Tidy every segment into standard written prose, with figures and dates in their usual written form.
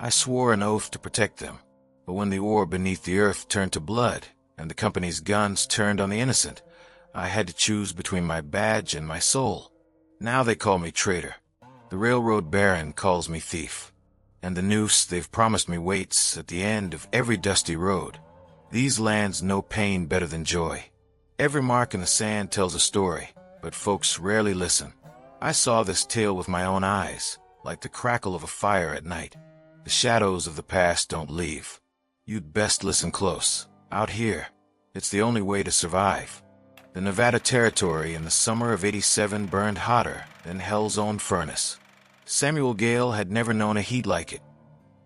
I swore an oath to protect them, but when the ore beneath the earth turned to blood and the company's guns turned on the innocent, I had to choose between my badge and my soul. Now they call me traitor. The railroad baron calls me thief. And the noose they've promised me waits at the end of every dusty road. These lands know pain better than joy. Every mark in the sand tells a story, but folks rarely listen. I saw this tale with my own eyes, like the crackle of a fire at night. The shadows of the past don't leave. You'd best listen close. Out here, it's the only way to survive. The Nevada Territory in the summer of '87 burned hotter than hell's own furnace. Samuel Gale had never known a heat like it.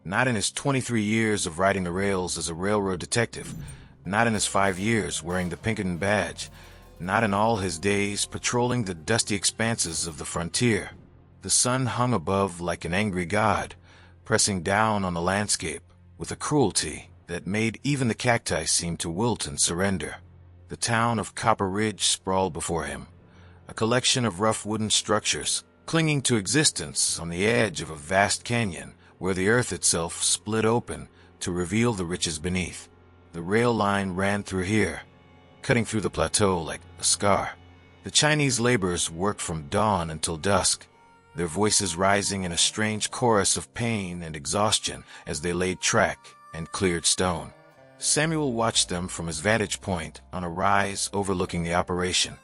Not in his 23 years of riding the rails as a railroad detective, not in his 5 years wearing the Pinkerton badge, not in all his days patrolling the dusty expanses of the frontier. The sun hung above like an angry god, pressing down on the landscape with a cruelty that made even the cacti seem to wilt and surrender. The town of Copper Ridge sprawled before him, a collection of rough wooden structures clinging to existence on the edge of a vast canyon where the earth itself split open to reveal the riches beneath. The rail line ran through here, cutting through the plateau like a scar. The Chinese laborers worked from dawn until dusk, their voices rising in a strange chorus of pain and exhaustion as they laid track and cleared stone. Samuel watched them from his vantage point on a rise overlooking the operation.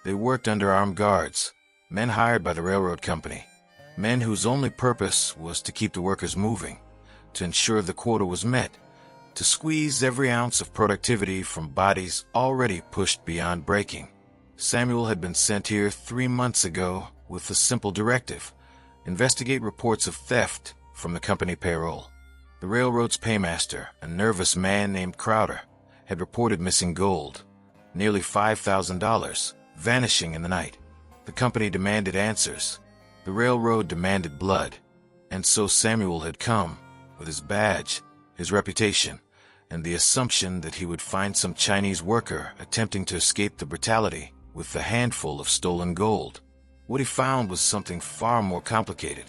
They worked under armed guards, men hired by the railroad company, men whose only purpose was to keep the workers moving, to ensure the quota was met, to squeeze every ounce of productivity from bodies already pushed beyond breaking. Samuel had been sent here 3 months ago with a simple directive: investigate reports of theft from the company payroll. The railroad's paymaster, a nervous man named Crowder, had reported missing gold, nearly $5,000, vanishing in the night. The company demanded answers. The railroad demanded blood. And so Samuel had come, with his badge, his reputation, and the assumption that he would find some Chinese worker attempting to escape the brutality with the handful of stolen gold. What he found was something far more complicated.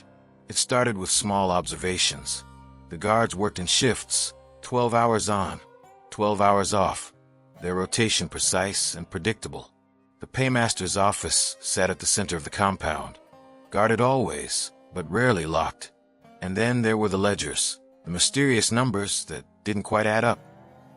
It started with small observations. The guards worked in shifts, 12 hours on, 12 hours off, their rotation precise and predictable. The paymaster's office sat at the center of the compound, guarded always, but rarely locked. And then there were the ledgers, the mysterious numbers that didn't quite add up,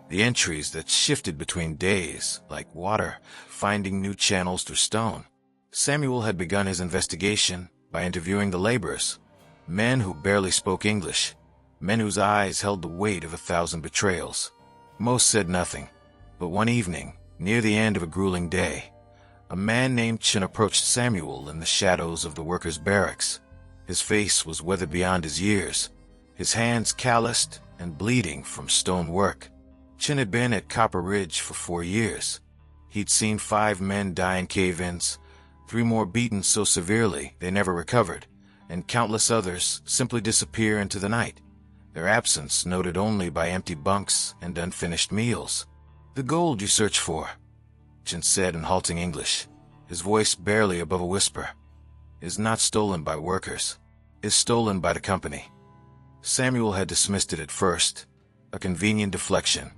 the entries that shifted between days, like water finding new channels through stone. Samuel had begun his investigation by interviewing the laborers, men who barely spoke English, men whose eyes held the weight of 1,000 betrayals. Most said nothing, but one evening, near the end of a grueling day, a man named Chen approached Samuel in the shadows of the workers' barracks. His face was weathered beyond his years, his hands calloused and bleeding from stone work. Chen had been at Copper Ridge for 4 years. He'd seen 5 men die in cave-ins, 3 more beaten so severely they never recovered, and countless others simply disappear into the night, their absence noted only by empty bunks and unfinished meals. "The gold you search for," Chen said in halting English, his voice barely above a whisper, "is not stolen by workers, is stolen by the company." Samuel had dismissed it at first, a convenient deflection,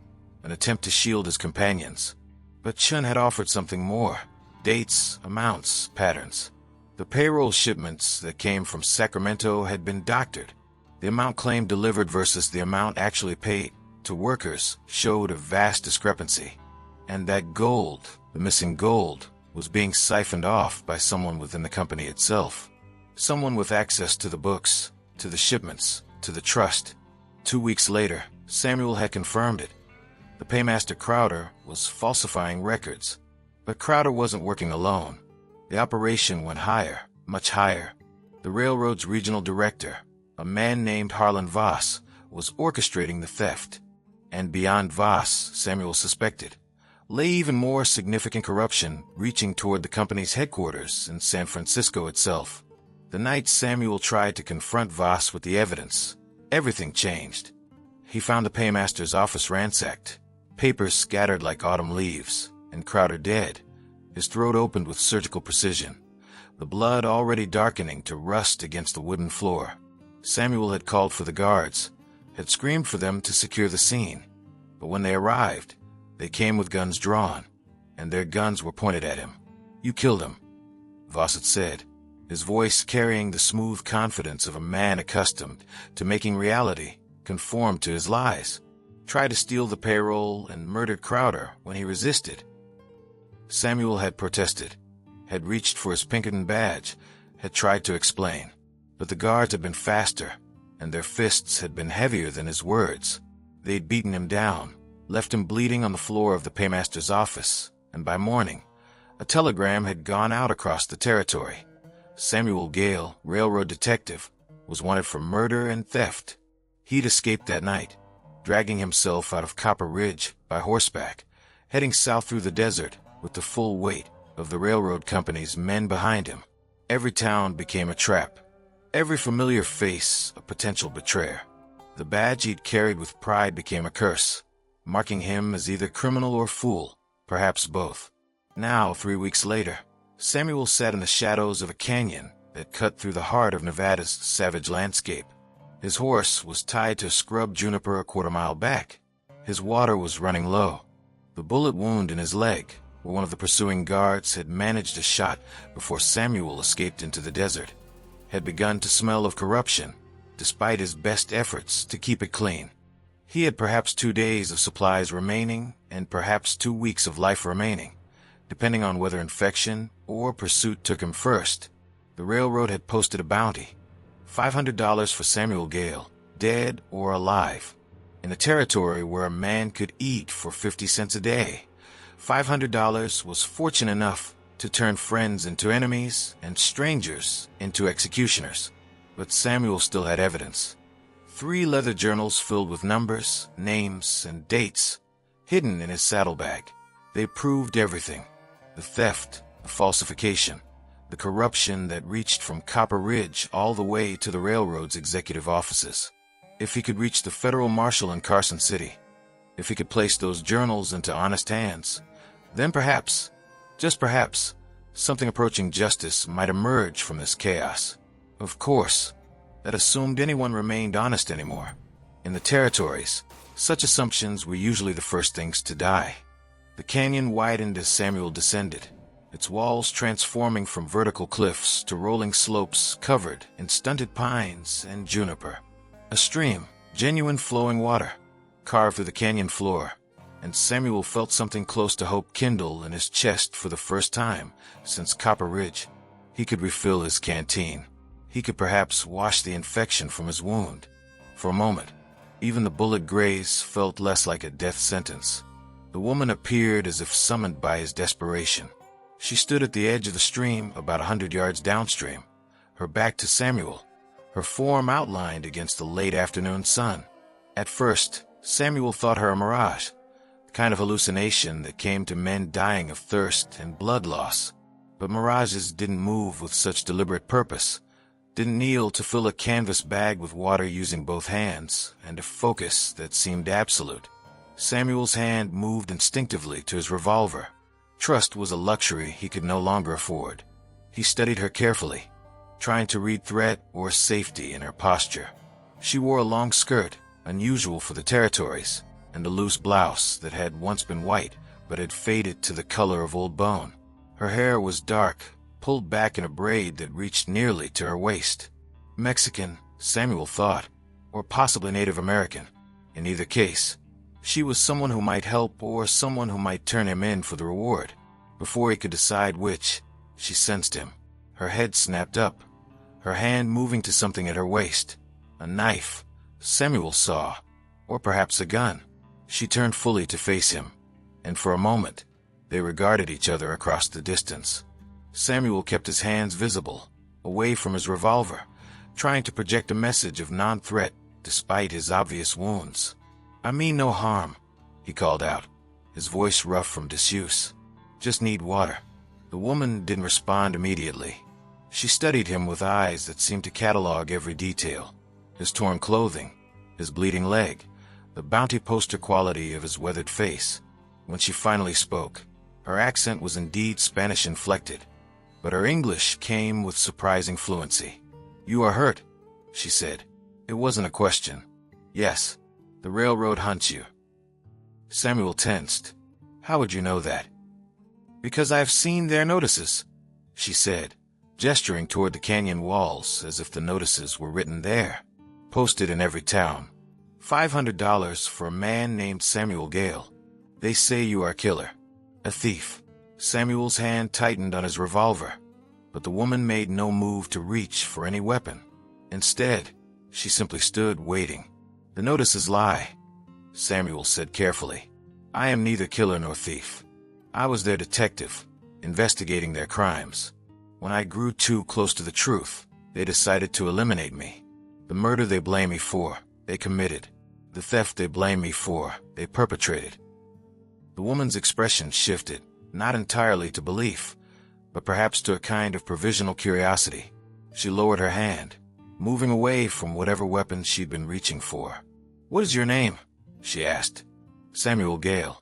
an attempt to shield his companions. But Chen had offered something more: dates, amounts, patterns. The payroll shipments that came from Sacramento had been doctored. The amount claimed delivered versus the amount actually paid to workers showed a vast discrepancy. And that gold, the missing gold, was being siphoned off by someone within the company itself. Someone with access to the books, to the shipments, to the trust. 2 weeks later, Samuel had confirmed it. The paymaster Crowder was falsifying records. But Crowder wasn't working alone. The operation went higher, much higher. The railroad's regional director, a man named Harlan Voss, was orchestrating the theft. And beyond Voss, Samuel suspected, lay even more significant corruption reaching toward the company's headquarters in San Francisco itself. The night Samuel tried to confront Voss with the evidence, everything changed. He found the paymaster's office ransacked, papers scattered like autumn leaves, and Crowder dead, his throat opened with surgical precision, the blood already darkening to rust against the wooden floor. Samuel had called for the guards, had screamed for them to secure the scene. But when they arrived, they came with guns drawn, and their guns were pointed at him. "You killed him," Vossett said, his voice carrying the smooth confidence of a man accustomed to making reality conform to his lies. "Tried to steal the payroll and murdered Crowder when he resisted." Samuel had protested, had reached for his Pinkerton badge, had tried to explain. But the guards had been faster, and their fists had been heavier than his words. They'd beaten him down, left him bleeding on the floor of the paymaster's office, and by morning, a telegram had gone out across the territory. Samuel Gale, railroad detective, was wanted for murder and theft. He'd escaped that night, dragging himself out of Copper Ridge by horseback, heading south through the desert with the full weight of the railroad company's men behind him. Every town became a trap, every familiar face a potential betrayer. The badge he'd carried with pride became a curse, marking him as either criminal or fool, perhaps both. Now, 3 weeks later, Samuel sat in the shadows of a canyon that cut through the heart of Nevada's savage landscape. His horse was tied to a scrub juniper a quarter-mile back. His water was running low. The bullet wound in his leg, where one of the pursuing guards had managed a shot before Samuel escaped into the desert, had begun to smell of corruption, despite his best efforts to keep it clean. He had perhaps 2 days of supplies remaining and perhaps 2 weeks of life remaining, depending on whether infection or pursuit took him first. The railroad had posted a bounty, $500 for Samuel Gale, dead or alive. In a territory where a man could eat for 50 cents a day, $500 was fortune enough to turn friends into enemies and strangers into executioners. But Samuel still had evidence. 3 leather journals filled with numbers, names, and dates, hidden in his saddlebag. They proved everything: the theft, the falsification, the corruption that reached from Copper Ridge all the way to the railroad's executive offices. If he could reach the federal marshal in Carson City, if he could place those journals into honest hands, then perhaps, just perhaps, something approaching justice might emerge from this chaos. Of course, that assumed anyone remained honest anymore. In the territories, such assumptions were usually the first things to die. The canyon widened as Samuel descended, its walls transforming from vertical cliffs to rolling slopes covered in stunted pines and juniper. A stream, genuine flowing water, carved through the canyon floor, and Samuel felt something close to hope kindle in his chest for the first time since Copper Ridge. He could refill his canteen. He could perhaps wash the infection from his wound. For a moment, even the bullet graze felt less like a death sentence. The woman appeared as if summoned by his desperation. She stood at the edge of the stream about 100 yards downstream, her back to Samuel, her form outlined against the late afternoon sun. At first, Samuel thought her a mirage, the kind of hallucination that came to men dying of thirst and blood loss. But mirages didn't move with such deliberate purpose, didn't kneel to fill a canvas bag with water using both hands, and a focus that seemed absolute. Samuel's hand moved instinctively to his revolver. Trust was a luxury he could no longer afford. He studied her carefully, trying to read threat or safety in her posture. She wore a long skirt, unusual for the territories, and a loose blouse that had once been white but had faded to the color of old bone. Her hair was dark, pulled back in a braid that reached nearly to her waist. Mexican, Samuel thought, or possibly Native American. In either case, she was someone who might help or someone who might turn him in for the reward. Before he could decide which, she sensed him. Her head snapped up, her hand moving to something at her waist. A knife, Samuel saw, or perhaps a gun. She turned fully to face him, and for a moment, they regarded each other across the distance. Samuel kept his hands visible, away from his revolver, trying to project a message of non-threat despite his obvious wounds. "I mean no harm," he called out, his voice rough from disuse. "Just need water." The woman didn't respond immediately. She studied him with eyes that seemed to catalog every detail: his torn clothing, his bleeding leg, the bounty poster quality of his weathered face. When she finally spoke, her accent was indeed Spanish-inflected, but her English came with surprising fluency. "You are hurt," she said. It wasn't a question. Yes, the railroad hunts you. Samuel tensed. How would you know that? Because I've seen their notices, she said, gesturing toward the canyon walls as if the notices were written there. Posted in every town. $500 for a man named Samuel Gale. They say you are a killer. A thief. Samuel's hand tightened on his revolver, but the woman made no move to reach for any weapon. Instead, she simply stood waiting. The notices lie, Samuel said carefully. I am neither killer nor thief. I was their detective, investigating their crimes. When I grew too close to the truth, they decided to eliminate me. The murder they blame me for, they committed. The theft they blame me for, they perpetrated. The woman's expression shifted, not entirely to belief, but perhaps to a kind of provisional curiosity. She lowered her hand, moving away from whatever weapon she'd been reaching for. What is your name? She asked. Samuel Gale.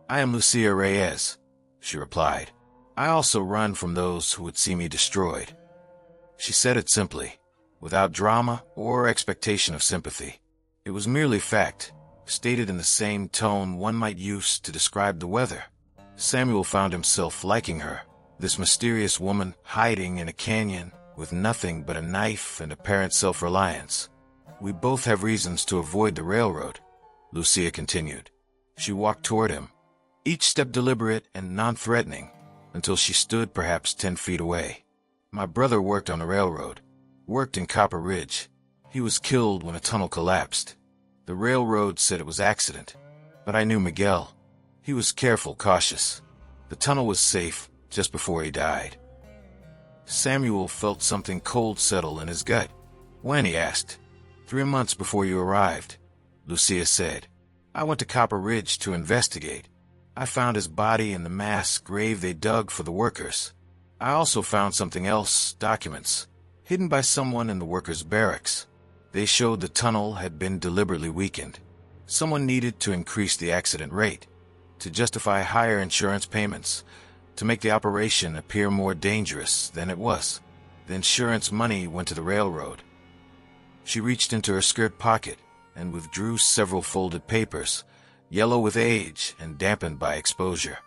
I am Lucia Reyes, she replied. I also run from those who would see me destroyed. She said it simply, without drama or expectation of sympathy. It was merely fact, stated in the same tone one might use to describe the weather. Samuel found himself liking her, this mysterious woman hiding in a canyon with nothing but a knife and apparent self-reliance. We both have reasons to avoid the railroad, Lucia continued. She walked toward him, each step deliberate and non-threatening, until she stood perhaps 10 feet away. My brother worked on the railroad, worked in Copper Ridge. He was killed when a tunnel collapsed. The railroad said it was accident, but I knew Miguel. He was careful, cautious. The tunnel was safe just before he died. Samuel felt something cold settle in his gut. When, he asked. 3 months before you arrived, Lucia said. I went to Copper Ridge to investigate. I found his body in the mass grave they dug for the workers. I also found something else, documents, hidden by someone in the workers' barracks. They showed the tunnel had been deliberately weakened. Someone needed to increase the accident rate, to justify higher insurance payments, to make the operation appear more dangerous than it was. The insurance money went to the railroad. She reached into her skirt pocket and withdrew several folded papers, yellow with age and dampened by exposure.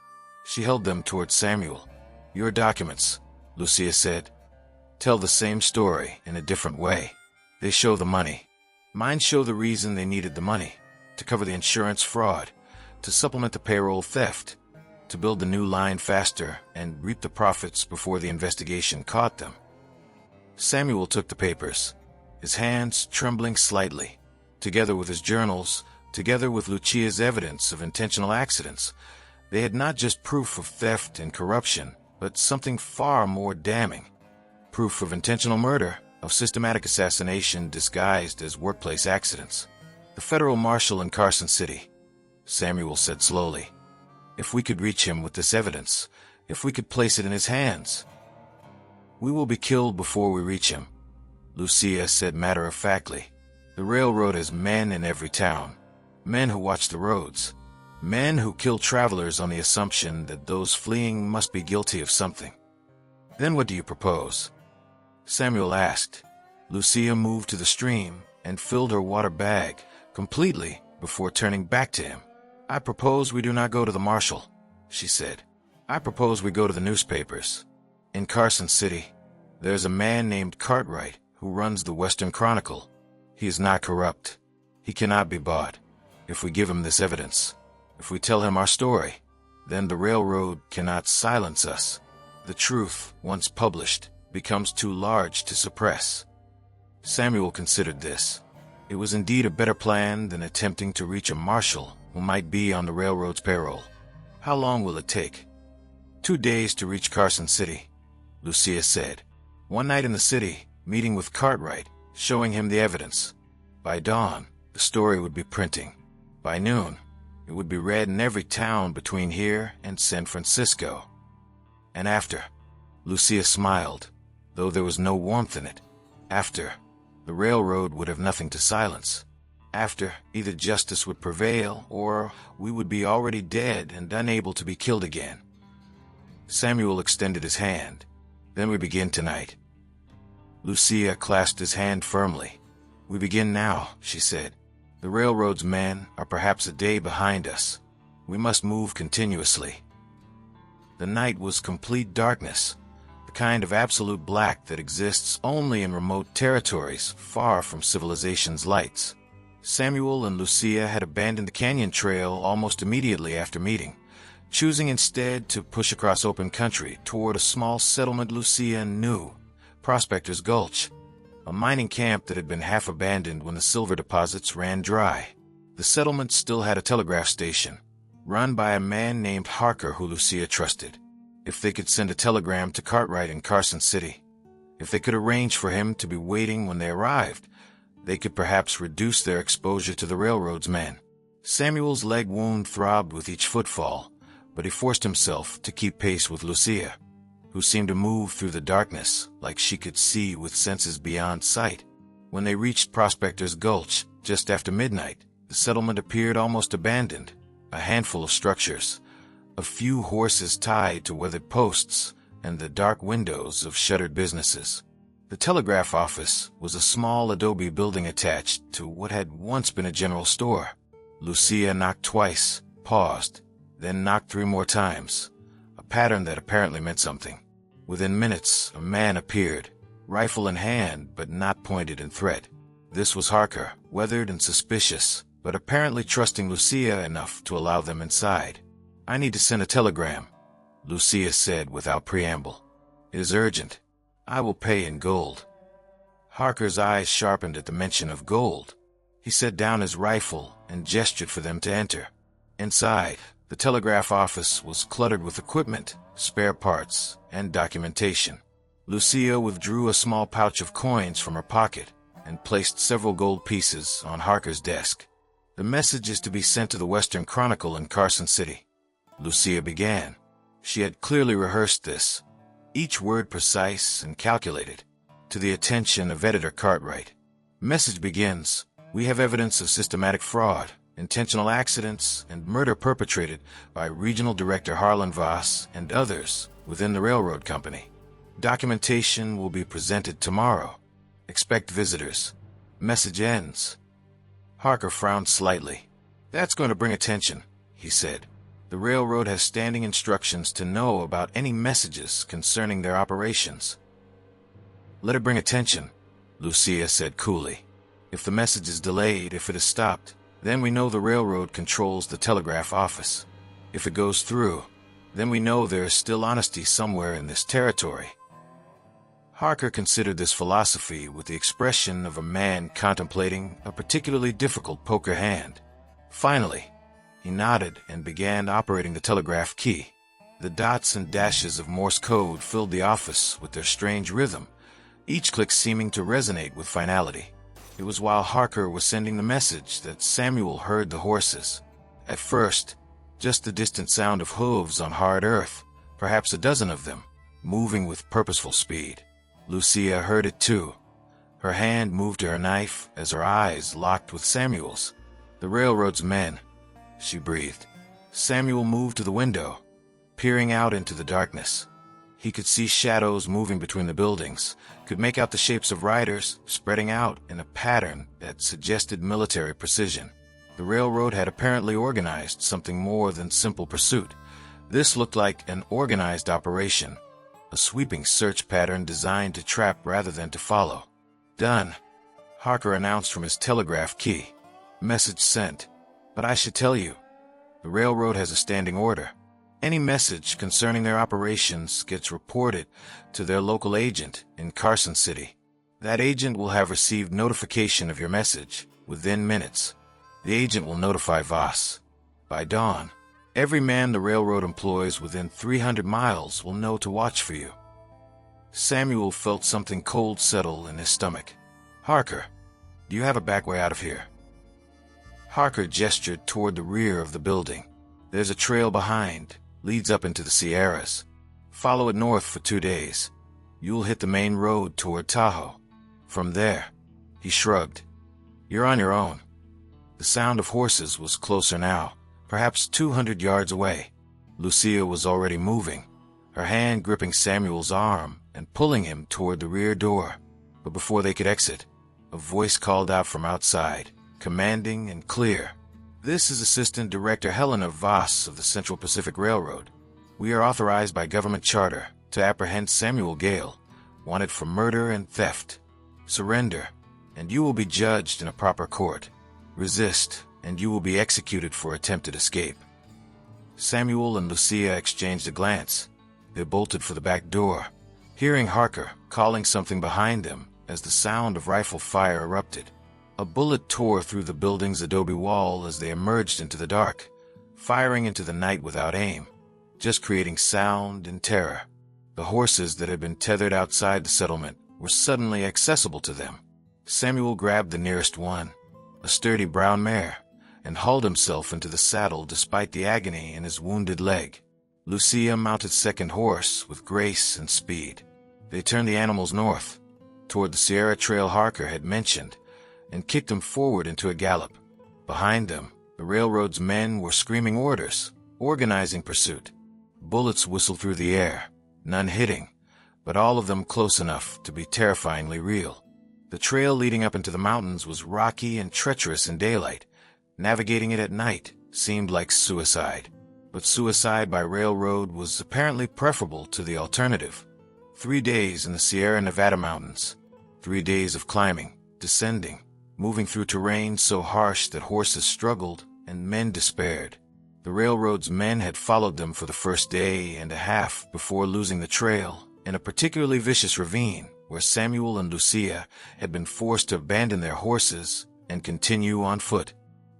She held them toward Samuel. Your documents, Lucia said, tell the same story in a different way. They show the money. Mine show the reason they needed the money, to cover the insurance fraud, to supplement the payroll theft, to build the new line faster and reap the profits before the investigation caught them. Samuel took the papers, his hands trembling slightly, together with his journals, together with Lucia's evidence of intentional accidents. They had not just proof of theft and corruption, but something far more damning. Proof of intentional murder, of systematic assassination disguised as workplace accidents. The federal marshal in Carson City, Samuel said slowly. If we could reach him with this evidence, if we could place it in his hands. We will be killed before we reach him, Lucia said matter-of-factly. The railroad has men in every town, men who watch the roads, men who kill travelers on the assumption that those fleeing must be guilty of something. Then what do you propose? Samuel asked. Lucia moved to the stream and filled her water bag completely before turning back to him. I propose we do not go to the marshal, she said. I propose we go to the newspapers. In Carson City, there's a man named Cartwright who runs the Western Chronicle. He is not corrupt. He cannot be bought. If we give him this evidence, if we tell him our story, then the railroad cannot silence us. The truth, once published, becomes too large to suppress. Samuel considered this. It was indeed a better plan than attempting to reach a marshal who might be on the railroad's payroll. How long will it take? 2 days to reach Carson City, Lucia said. One night in the city, meeting with Cartwright, showing him the evidence. By dawn, the story would be printing. By noon, it would be read in every town between here and San Francisco. And after, Lucia smiled, though there was no warmth in it. After, the railroad would have nothing to silence. After, either justice would prevail or we would be already dead and unable to be killed again. Samuel extended his hand. Then we begin tonight. Lucia clasped his hand firmly. We begin now, she said. The railroad's men are perhaps a day behind us. We must move continuously. The night was complete darkness, the kind of absolute black that exists only in remote territories far from civilization's lights. Samuel and Lucia had abandoned the canyon trail almost immediately after meeting, choosing instead to push across open country toward a small settlement Lucia knew, Prospector's Gulch, a mining camp that had been half abandoned when the silver deposits ran dry. The settlement still had a telegraph station, run by a man named Harker who Lucia trusted. If they could send a telegram to Cartwright in Carson City, if they could arrange for him to be waiting when they arrived, they could perhaps reduce their exposure to the railroad's men. Samuel's leg wound throbbed with each footfall, but he forced himself to keep pace with Lucia, who seemed to move through the darkness like she could see with senses beyond sight. When they reached Prospector's Gulch, just after midnight, the settlement appeared almost abandoned. A handful of structures, a few horses tied to weathered posts, and the dark windows of shuttered businesses. The telegraph office was a small adobe building attached to what had once been a general store. Lucia knocked twice, paused, then knocked 3 more times, a pattern that apparently meant something. Within minutes, a man appeared, rifle in hand but not pointed in threat. This was Harker, weathered and suspicious, but apparently trusting Lucia enough to allow them inside. "I need to send a telegram," Lucia said without preamble. "It is urgent. I will pay in gold." Harker's eyes sharpened at the mention of gold. He set down his rifle and gestured for them to enter. Inside, the telegraph office was cluttered with equipment, spare parts, and documentation. Lucia withdrew a small pouch of coins from her pocket and placed several gold pieces on Harker's desk. "The message is to be sent to the Western Chronicle in Carson City," Lucia began. She had clearly rehearsed this, each word precise and calculated, to the attention of editor Cartwright. Message begins, "We have evidence of systematic fraud, intentional accidents, and murder perpetrated by Regional Director Harlan Voss and others within the railroad company. Documentation will be presented tomorrow. Expect visitors." Message ends. Harker frowned slightly. "That's going to bring attention," he said. "The railroad has standing instructions to know about any messages concerning their operations." "Let it bring attention," Lucia said coolly. "If the message is delayed, if it is stopped, then we know the railroad controls the telegraph office. If it goes through, then we know there is still honesty somewhere in this territory." Harker considered this philosophy with the expression of a man contemplating a particularly difficult poker hand. Finally, he nodded and began operating the telegraph key. The dots and dashes of Morse code filled the office with their strange rhythm, each click seeming to resonate with finality. It was while Harker was sending the message that Samuel heard the horses. At first, just the distant sound of hooves on hard earth, perhaps a dozen of them, moving with purposeful speed. Lucia heard it too. Her hand moved to her knife as her eyes locked with Samuel's. "The railroad's men," she breathed. Samuel moved to the window, peering out into the darkness. He could see shadows moving between the buildings, could make out the shapes of riders spreading out in a pattern that suggested military precision. The railroad had apparently organized something more than simple pursuit. This looked like an organized operation, a sweeping search pattern designed to trap rather than to follow. "Done," Harker announced from his telegraph key. "Message sent. But I should tell you, the railroad has a standing order. Any message concerning their operations gets reported to their local agent in Carson City. That agent will have received notification of your message within minutes. The agent will notify Voss. By dawn, every man the railroad employs within 300 miles will know to watch for you." Samuel felt something cold settle in his stomach. "Harker, do you have a back way out of here?" Harker gestured toward the rear of the building. "There's a trail behind, leads up into the Sierras. Follow it north for 2 days. You'll hit the main road toward Tahoe. From there," he shrugged, "you're on your own." The sound of horses was closer now, perhaps 200 yards away. Lucia was already moving, her hand gripping Samuel's arm and pulling him toward the rear door. But before they could exit, a voice called out from outside, commanding and clear. This is Assistant Director Helena Voss of the Central Pacific Railroad. We are authorized by government charter to apprehend Samuel Gale, wanted for murder and theft. Surrender, and you will be judged in a proper court. Resist, and you will be executed for attempted escape. Samuel and Lucia exchanged a glance. They bolted for the back door, hearing Harker calling something behind them as the sound of rifle fire erupted. A bullet tore through the building's adobe wall as they emerged into the dark, firing into the night without aim, just creating sound and terror. The horses that had been tethered outside the settlement were suddenly accessible to them. Samuel grabbed the nearest one, a sturdy brown mare, and hauled himself into the saddle despite the agony in his wounded leg. Lucia mounted second horse with grace and speed. They turned the animals north, toward the Sierra Trail Harker had mentioned, and kicked them forward into a gallop. Behind them, the railroad's men were screaming orders, organizing pursuit. Bullets whistled through the air, none hitting, but all of them close enough to be terrifyingly real. The trail leading up into the mountains was rocky and treacherous in daylight. Navigating it at night seemed like suicide, but suicide by railroad was apparently preferable to the alternative. 3 days in the Sierra Nevada mountains, 3 days of climbing, descending, moving through terrain so harsh that horses struggled and men despaired. The railroad's men had followed them for the first day and a half before losing the trail in a particularly vicious ravine where Samuel and Lucia had been forced to abandon their horses and continue on foot.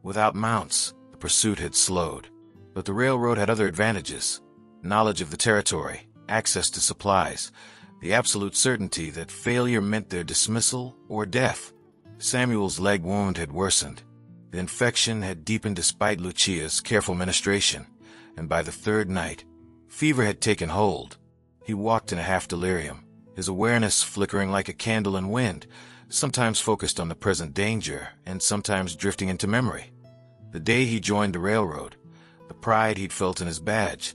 Without mounts, the pursuit had slowed. But the railroad had other advantages: knowledge of the territory, access to supplies, the absolute certainty that failure meant their dismissal or death. Samuel's leg wound had worsened. The infection had deepened despite Lucia's careful ministration, and by the third night, fever had taken hold. He walked in a half-delirium, his awareness flickering like a candle in wind, sometimes focused on the present danger and sometimes drifting into memory. The day he joined the railroad, the pride he'd felt in his badge,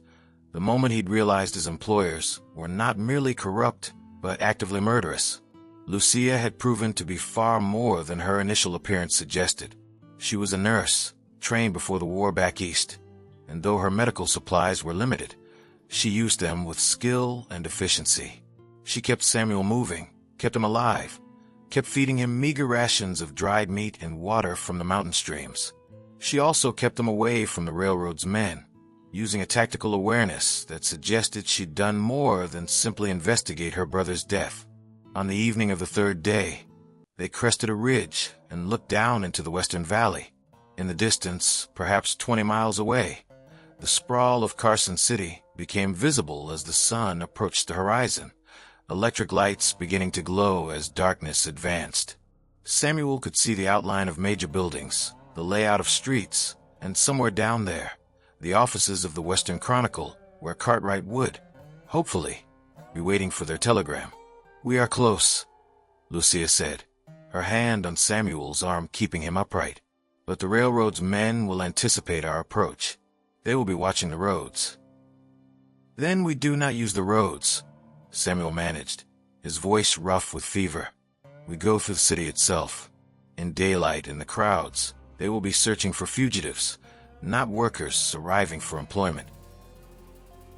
the moment he'd realized his employers were not merely corrupt, but actively murderous. Lucia had proven to be far more than her initial appearance suggested. She was a nurse, trained before the war back east, and though her medical supplies were limited, she used them with skill and efficiency. She kept Samuel moving, kept him alive, kept feeding him meager rations of dried meat and water from the mountain streams. She also kept him away from the railroad's men, using a tactical awareness that suggested she'd done more than simply investigate her brother's death. On the evening of the third day, they crested a ridge and looked down into the western valley. In the distance, perhaps 20 miles away, the sprawl of Carson City became visible as the sun approached the horizon, electric lights beginning to glow as darkness advanced. Samuel could see the outline of major buildings, the layout of streets, and somewhere down there, the offices of the Western Chronicle, where Cartwright would, hopefully, be waiting for their telegram. "We are close," Lucia said, her hand on Samuel's arm keeping him upright. "But the railroad's men will anticipate our approach. They will be watching the roads." "Then we do not use the roads," Samuel managed, his voice rough with fever. "We go through the city itself. In daylight, in the crowds, they will be searching for fugitives, not workers arriving for employment."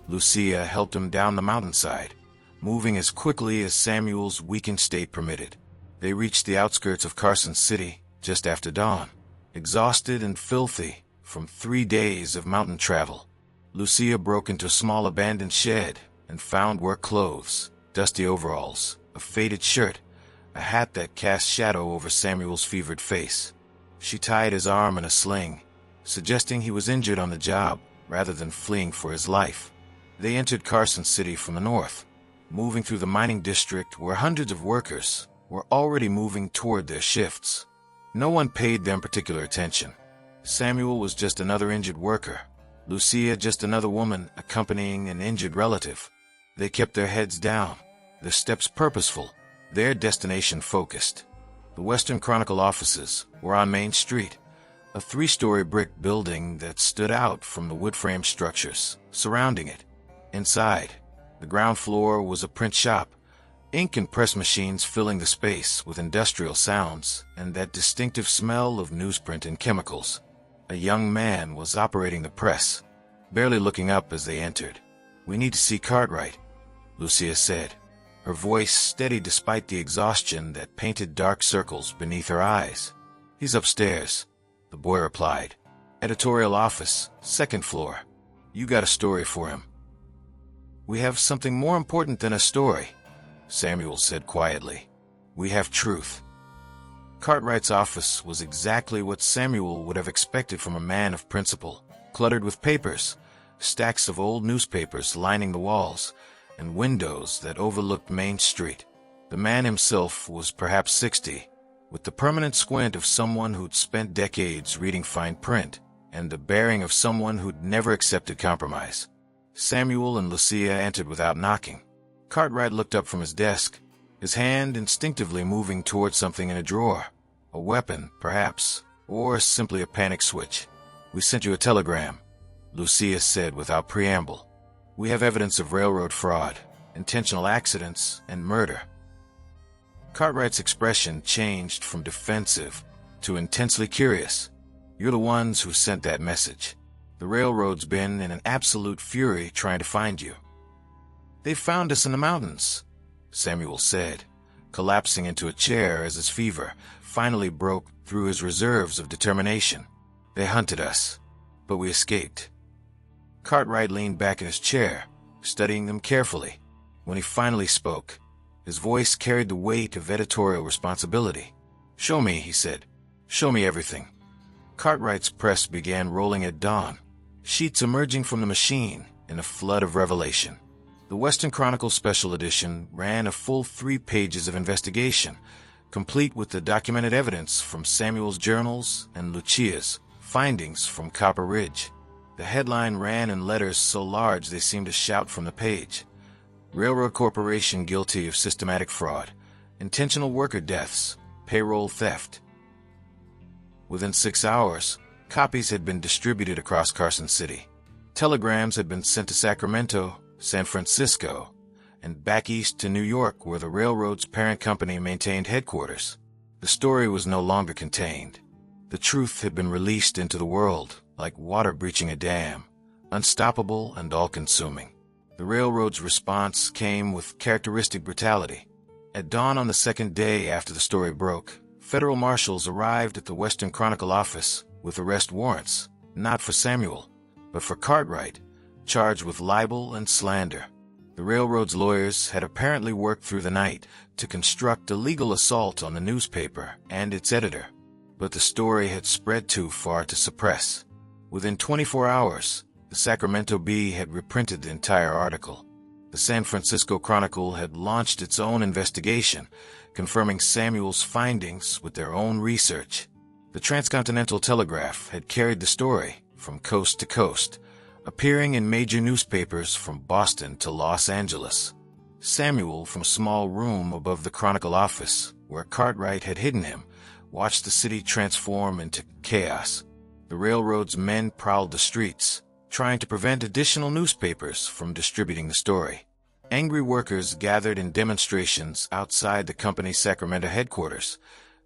Lucia helped him down the mountainside, moving as quickly as Samuel's weakened state permitted. They reached the outskirts of Carson City just after dawn, exhausted and filthy from 3 days of mountain travel. Lucia broke into a small abandoned shed and found work clothes, dusty overalls, a faded shirt, a hat that cast shadow over Samuel's fevered face. She tied his arm in a sling, suggesting he was injured on the job rather than fleeing for his life. They entered Carson City from the north, moving through the mining district where hundreds of workers were already moving toward their shifts. No one paid them particular attention. Samuel was just another injured worker, Lucia just another woman accompanying an injured relative. They kept their heads down, their steps purposeful, their destination focused. The Western Chronicle offices were on Main Street, a 3-story brick building that stood out from the wood frame structures surrounding it. Inside, the ground floor was a print shop, ink and press machines filling the space with industrial sounds and that distinctive smell of newsprint and chemicals. A young man was operating the press, barely looking up as they entered. "We need to see Cartwright," Lucia said, her voice steady despite the exhaustion that painted dark circles beneath her eyes. "He's upstairs," the boy replied. "Editorial office, second floor. You got a story for him." "We have something more important than a story," Samuel said quietly. "We have truth." Cartwright's office was exactly what Samuel would have expected from a man of principle, cluttered with papers, stacks of old newspapers lining the walls, and windows that overlooked Main Street. The man himself was perhaps 60, with the permanent squint of someone who'd spent decades reading fine print, and the bearing of someone who'd never accepted compromise. Samuel and Lucia entered without knocking. Cartwright looked up from his desk, his hand instinctively moving toward something in a drawer. A weapon, perhaps, or simply a panic switch. "We sent you a telegram," Lucia said without preamble. "We have evidence of railroad fraud, intentional accidents, and murder." Cartwright's expression changed from defensive to intensely curious. "You're the ones who sent that message. The railroad's been in an absolute fury trying to find you." "They found us in the mountains," Samuel said, collapsing into a chair as his fever finally broke through his reserves of determination. "They hunted us, but we escaped." Cartwright leaned back in his chair, studying them carefully. When he finally spoke, his voice carried the weight of editorial responsibility. "Show me," he said. "Show me everything." Cartwright's press began rolling at dawn, sheets emerging from the machine in a flood of revelation. The Western Chronicle Special Edition ran a full 3 pages of investigation, complete with the documented evidence from Samuel's journals and Lucia's findings from Copper Ridge. The headline ran in letters so large they seemed to shout from the page. "Railroad Corporation guilty of systematic fraud, intentional worker deaths, payroll theft." Within 6 hours, copies had been distributed across Carson City. Telegrams had been sent to Sacramento, San Francisco, and back east to New York, where the railroad's parent company maintained headquarters. The story was no longer contained. The truth had been released into the world, like water breaching a dam, unstoppable and all-consuming. The railroad's response came with characteristic brutality. At dawn on the second day after the story broke, federal marshals arrived at the Western Chronicle office with arrest warrants, not for Samuel, but for Cartwright, charged with libel and slander. The railroad's lawyers had apparently worked through the night to construct a legal assault on the newspaper and its editor, but the story had spread too far to suppress. Within 24 hours, the Sacramento Bee had reprinted the entire article. The San Francisco Chronicle had launched its own investigation, confirming Samuel's findings with their own research. The Transcontinental Telegraph had carried the story from coast to coast, appearing in major newspapers from Boston to Los Angeles. Samuel, from a small room above the Chronicle office, where Cartwright had hidden him, watched the city transform into chaos. The railroad's men prowled the streets, trying to prevent additional newspapers from distributing the story. Angry workers gathered in demonstrations outside the company's Sacramento headquarters,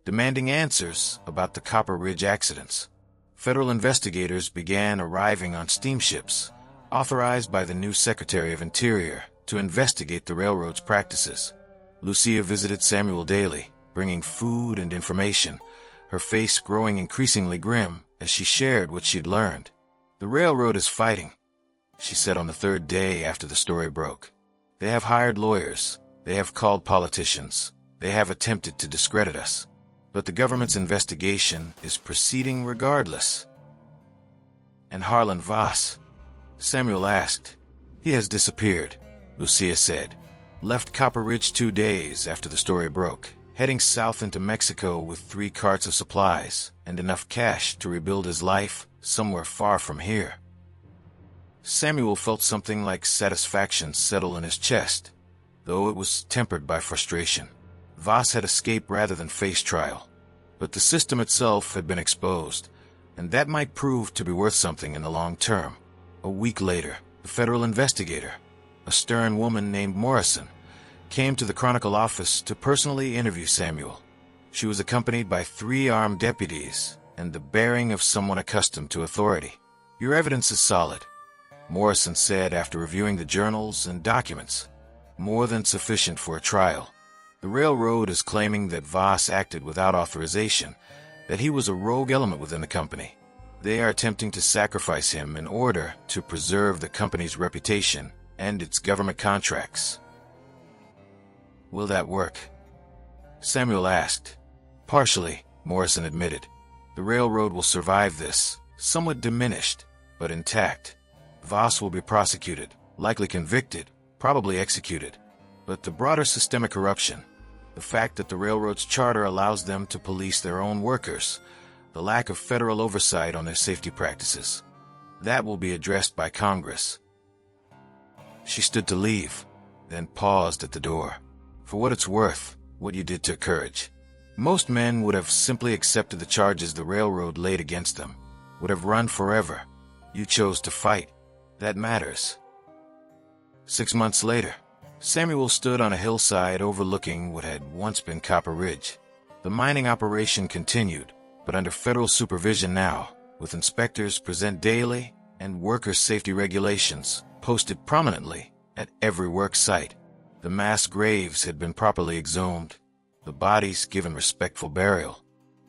demanding answers about the Copper Ridge accidents. Federal investigators began arriving on steamships, authorized by the new Secretary of Interior, to investigate the railroad's practices. Lucia visited Samuel daily, bringing food and information, her face growing increasingly grim as she shared what she'd learned. "The railroad is fighting," she said on the third day after the story broke. "They have hired lawyers, they have called politicians, they have attempted to discredit us. But the government's investigation is proceeding regardless." "And Harlan Voss?" Samuel asked. "He has disappeared," Lucia said. "Left Copper Ridge 2 days after the story broke, heading south into Mexico with 3 carts of supplies and enough cash to rebuild his life somewhere far from here." Samuel felt something like satisfaction settle in his chest, though it was tempered by frustration. Voss had escaped rather than face trial, but the system itself had been exposed, and that might prove to be worth something in the long term. A week later, the federal investigator, a stern woman named Morrison, came to the Chronicle office to personally interview Samuel. She was accompanied by 3 armed deputies and the bearing of someone accustomed to authority. "Your evidence is solid," Morrison said after reviewing the journals and documents. "More than sufficient for a trial. The railroad is claiming that Voss acted without authorization, that he was a rogue element within the company. They are attempting to sacrifice him in order to preserve the company's reputation and its government contracts." "Will that work?" Samuel asked. "Partially," Morrison admitted. "The railroad will survive this, somewhat diminished, but intact. Voss will be prosecuted, likely convicted, probably executed. But the broader systemic corruption, the fact that the railroad's charter allows them to police their own workers, the lack of federal oversight on their safety practices, that will be addressed by Congress." She stood to leave, then paused at the door. "For what it's worth, what you did took courage. Most men would have simply accepted the charges the railroad laid against them, would have run forever. You chose to fight. That matters." 6 months later, Samuel stood on a hillside overlooking what had once been Copper Ridge. The mining operation continued, but under federal supervision now, with inspectors present daily and worker safety regulations posted prominently at every work site. The mass graves had been properly exhumed, the bodies given respectful burial.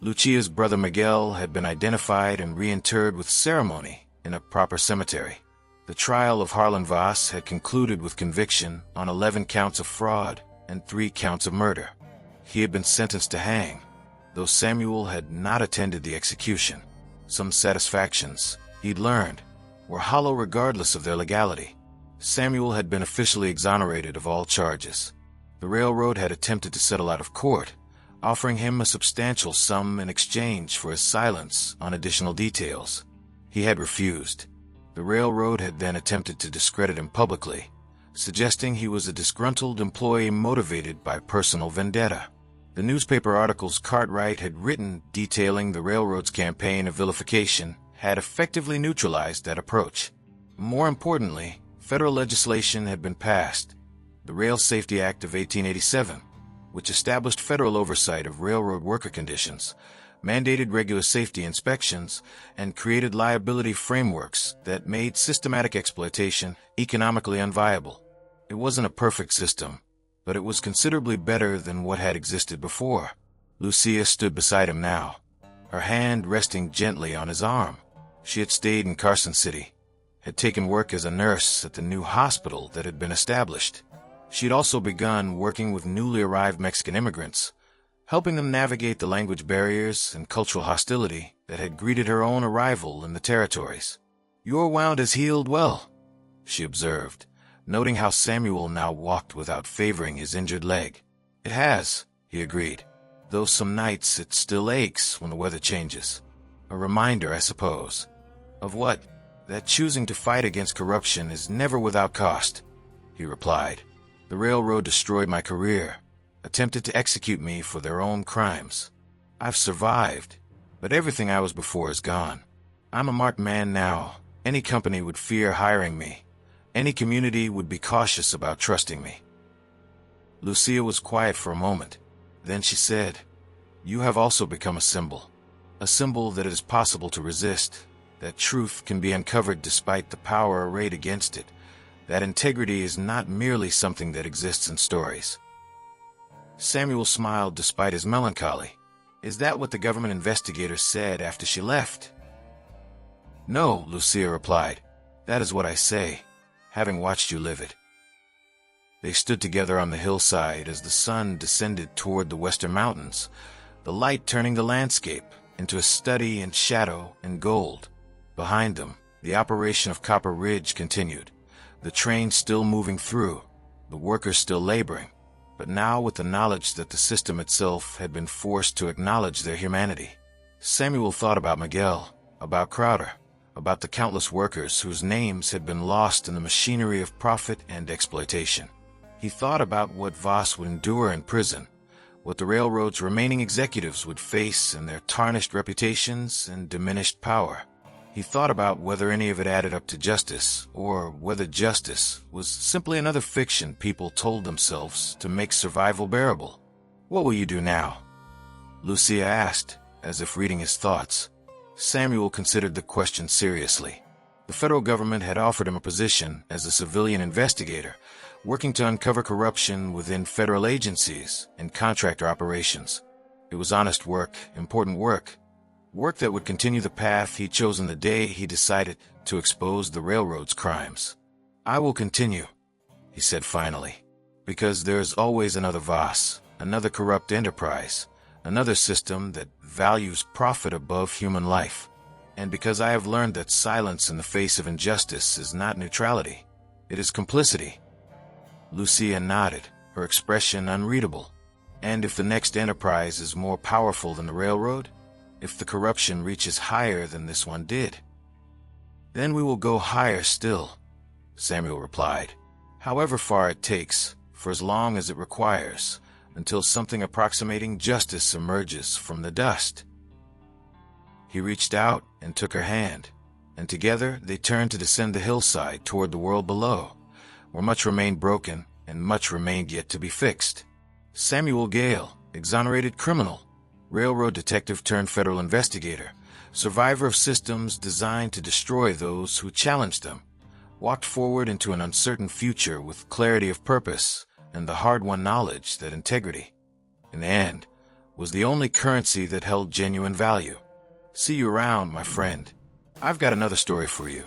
Lucia's brother Miguel had been identified and reinterred with ceremony in a proper cemetery. The trial of Harlan Voss had concluded with conviction on 11 counts of fraud and 3 counts of murder. He had been sentenced to hang, though Samuel had not attended the execution. Some satisfactions, he'd learned, were hollow regardless of their legality. Samuel had been officially exonerated of all charges. The railroad had attempted to settle out of court, offering him a substantial sum in exchange for his silence on additional details. He had refused. The railroad had then attempted to discredit him publicly, suggesting he was a disgruntled employee motivated by personal vendetta. The newspaper articles Cartwright had written detailing the railroad's campaign of vilification had effectively neutralized that approach. More importantly, federal legislation had been passed, the Rail Safety Act of 1887, which established federal oversight of railroad worker conditions, mandated regular safety inspections, and created liability frameworks that made systematic exploitation economically unviable. It wasn't a perfect system, but it was considerably better than what had existed before. Lucia stood beside him now, her hand resting gently on his arm. She had stayed in Carson City, had taken work as a nurse at the new hospital that had been established. She had also begun working with newly arrived Mexican immigrants, helping them navigate the language barriers and cultural hostility that had greeted her own arrival in the territories. "Your wound has healed well," she observed, noting how Samuel now walked without favoring his injured leg. "It has," he agreed, "though some nights it still aches when the weather changes. A reminder, I suppose." "Of what?" "That choosing to fight against corruption is never without cost," he replied. "The railroad destroyed my career, attempted to execute me for their own crimes. I've survived, but everything I was before is gone. I'm a marked man now. Any company would fear hiring me. Any community would be cautious about trusting me." Lucia was quiet for a moment. Then she said, "You have also become a symbol that it is possible to resist, that truth can be uncovered despite the power arrayed against it, that integrity is not merely something that exists in stories." Samuel smiled despite his melancholy. "Is that what the government investigator said after she left?" "No," Lucia replied. "That is what I say, having watched you live it." They stood together on the hillside as the sun descended toward the western mountains, the light turning the landscape into a study in shadow and gold. Behind them, the operation of Copper Ridge continued, the train still moving through, the workers still laboring, but now with the knowledge that the system itself had been forced to acknowledge their humanity. Samuel thought about Miguel, about Crowder, about the countless workers whose names had been lost in the machinery of profit and exploitation. He thought about what Voss would endure in prison, what the railroad's remaining executives would face in their tarnished reputations and diminished power. He thought about whether any of it added up to justice, or whether justice was simply another fiction people told themselves to make survival bearable. "What will you do now?" Lucia asked, as if reading his thoughts. Samuel considered the question seriously. The federal government had offered him a position as a civilian investigator, working to uncover corruption within federal agencies and contractor operations. It was honest work, important work. Work that would continue the path he'd chosen the day he decided to expose the railroad's crimes. "I will continue," he said finally, "because there's always another Voss, another corrupt enterprise, another system that values profit above human life. And because I have learned that silence in the face of injustice is not neutrality, it is complicity." Lucia nodded, her expression unreadable. "And if the next enterprise is more powerful than the railroad? If the corruption reaches higher than this one did?" "Then we will go higher still," Samuel replied. "However far it takes, for as long as it requires, until something approximating justice emerges from the dust." He reached out and took her hand, and together they turned to descend the hillside toward the world below, where much remained broken and much remained yet to be fixed. Samuel Gale, exonerated criminal, railroad detective turned federal investigator, survivor of systems designed to destroy those who challenged them, walked forward into an uncertain future with clarity of purpose and the hard-won knowledge that integrity, in the end, was the only currency that held genuine value. "See you around, my friend. I've got another story for you."